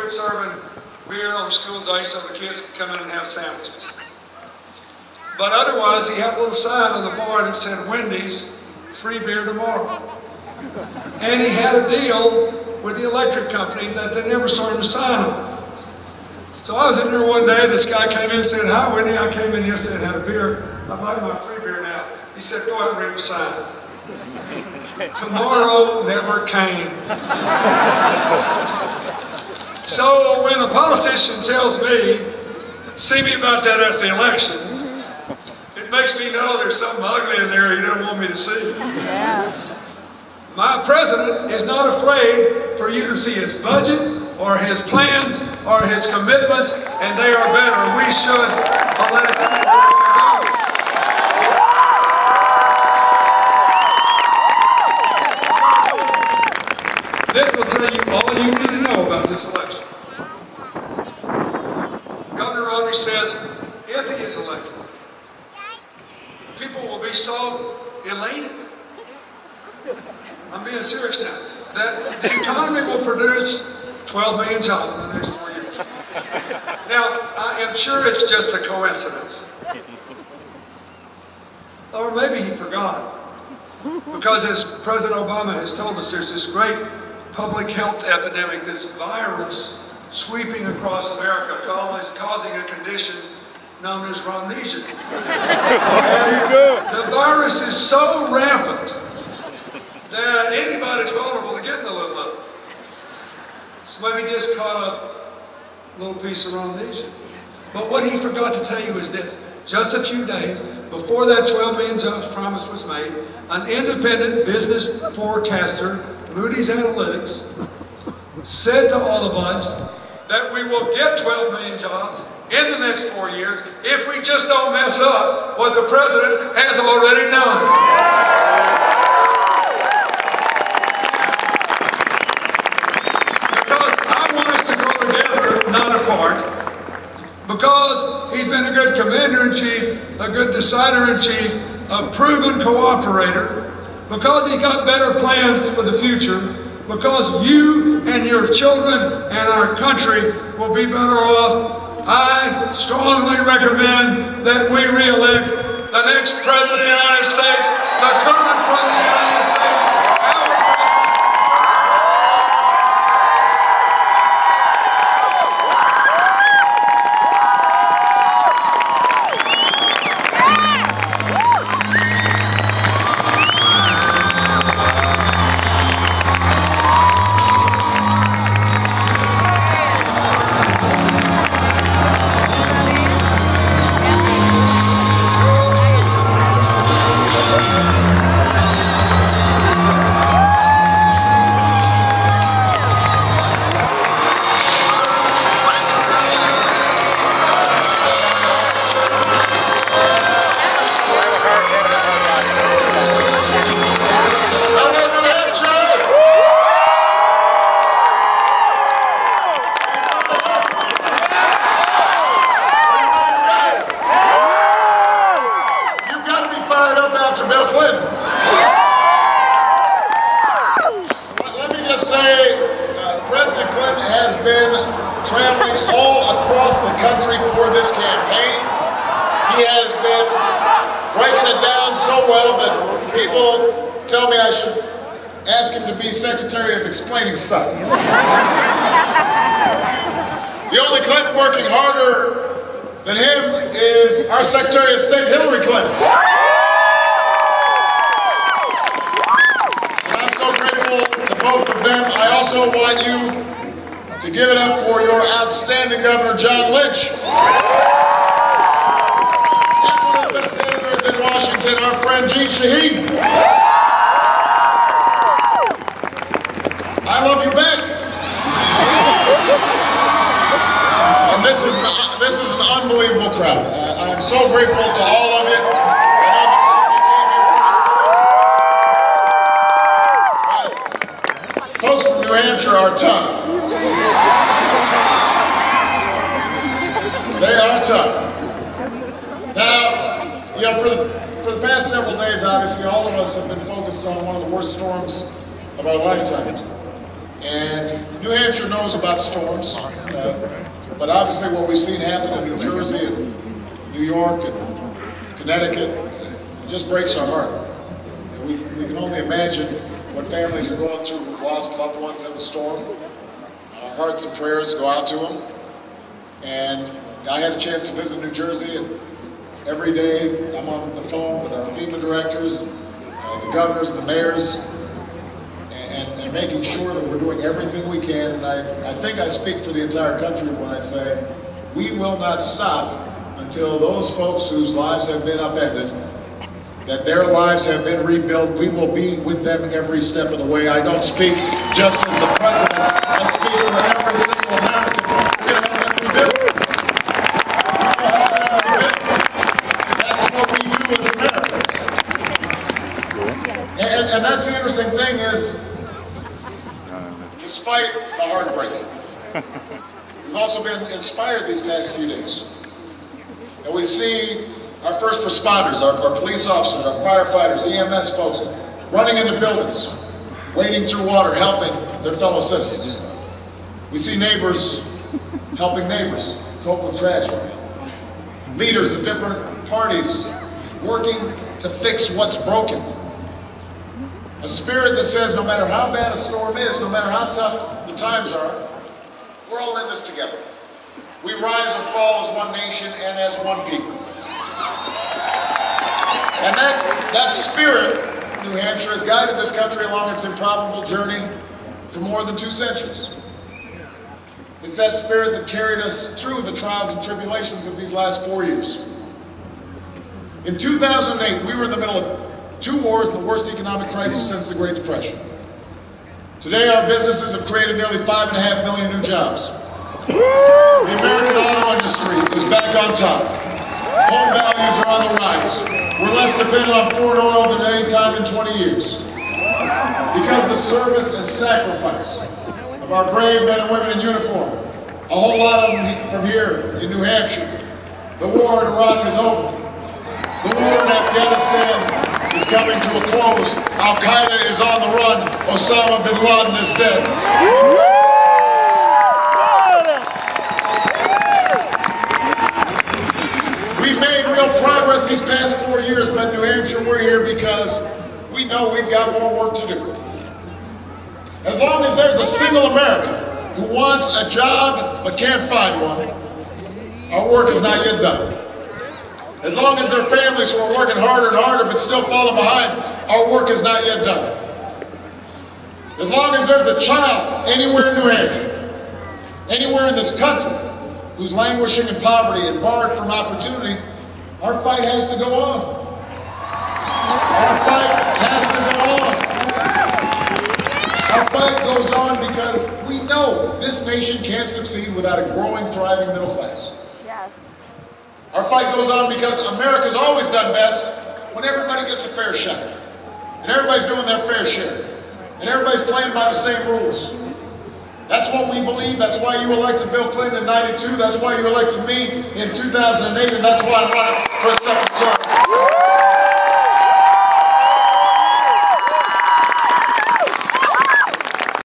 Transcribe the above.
quit serving beer on school day so the kids could come in and have sandwiches. But otherwise, he had a little sign on the bar that said, Wendy's, free beer tomorrow. And he had a deal with the electric company that they never saw him sign off. So I was in there one day, and this guy came in and said, hi, Wendy, I came in yesterday and had a beer. I'd like my free beer now. He said, go ahead and read the sign. Tomorrow never came. So when a politician tells me, see me about that after the election, it makes me know there's something ugly in there he doesn't want me to see. Yeah. My president is not afraid for you to see his budget or his plans or his commitments, and they are better. We should elect him. This will tell you all you need to know about this election. Governor Romney says if he is elected, people will be so elated. I'm being serious now. That the economy will produce 12 million jobs in the next 4 years. Now, I am sure it's just a coincidence. Or maybe he forgot. Because as President Obama has told us, there's this great public health epidemic, this virus sweeping across America, causing a condition known as Romnesia. And the virus is so rampant that anybody's vulnerable to getting a little of it. So maybe just caught a little piece of Romnesia. But what he forgot to tell you is this. Just a few days before that 12 million jobs promise was made, an independent business forecaster, Moody's Analytics, said to all of us that we will get 12 million jobs in the next 4 years if we just don't mess up what the president has already done. Because he's been a good commander-in-chief, a good decider-in-chief, a proven cooperator, because he got better plans for the future, because you and your children and our country will be better off, I strongly recommend that we re-elect the next President of the United States, the current President of the United States, our President. Stuff. The only Clinton working harder than him is our Secretary of State, Hillary Clinton. And I'm so grateful to both of them. I also want you to give it up for your outstanding Governor, John Lynch. And one of the best senators in Washington, our friend Jeanne Shaheen. I love you back. And this is an unbelievable crowd. I am so grateful to all of you. I know that some of you came here. Folks from New Hampshire are tough. They are tough. Now, you know, for the past several days, obviously, all of us have been focused on one of the worst storms of our lifetimes. And New Hampshire knows about storms, but obviously what we've seen happen in New Jersey and New York and Connecticut, it just breaks our heart. We can only imagine what families are going through who've lost loved ones in the storm. Our hearts and prayers go out to them. And I had a chance to visit New Jersey, and every day I'm on the phone with our FEMA directors, the governors, and the mayors, and making sure that we're doing everything we can. And I think I speak for the entire country when I say we will not stop until those folks whose lives have been upended, that their lives have been rebuilt. We will be with them every step of the way. I don't speak just as the president. I speak for every single American. We're going to have them rebuilt. We're going to have them rebuilt. That's what we do as Americans. And that's the interesting thing is, despite the heartbreak, we've also been inspired these past few days. And we see our first responders, our police officers, our firefighters, EMS folks, running into buildings, wading through water, helping their fellow citizens. We see neighbors helping neighbors cope with tragedy. Leaders of different parties working to fix what's broken. A spirit that says no matter how bad a storm is, no matter how tough the times are, we're all in this together. We rise or fall as one nation and as one people. And that spirit, New Hampshire, has guided this country along its improbable journey for more than 2 centuries. It's that spirit that carried us through the trials and tribulations of these last 4 years. In 2008, we were in the middle of 2 wars and the worst economic crisis since the Great Depression. Today, our businesses have created nearly 5.5 million new jobs. The American auto industry is back on top. Home values are on the rise. We're less dependent on foreign oil than any time in 20 years. Because of the service and sacrifice of our brave men and women in uniform, a whole lot of them from here in New Hampshire. The war in Iraq is over. The war in Afghanistan is coming to a close. Al-Qaeda is on the run. Osama bin Laden is dead. We've made real progress these past 4 years, but in New Hampshire we're here because we know we've got more work to do. As long as there's a single American who wants a job but can't find one, our work is not yet done. As long as there are families who are working harder and harder but still falling behind, our work is not yet done. As long as there's a child anywhere in New Hampshire, anywhere in this country, who's languishing in poverty and barred from opportunity, our fight has to go on. Our fight has to go on. Our fight goes on because we know this nation can't succeed without a growing, thriving middle class. Yes. Our fight goes on because America's always done best when everybody gets a fair shot. And everybody's doing their fair share. And everybody's playing by the same rules. That's what we believe. That's why you elected Bill Clinton in '92. That's why you elected me in 2008. And that's why I'm running for a second term.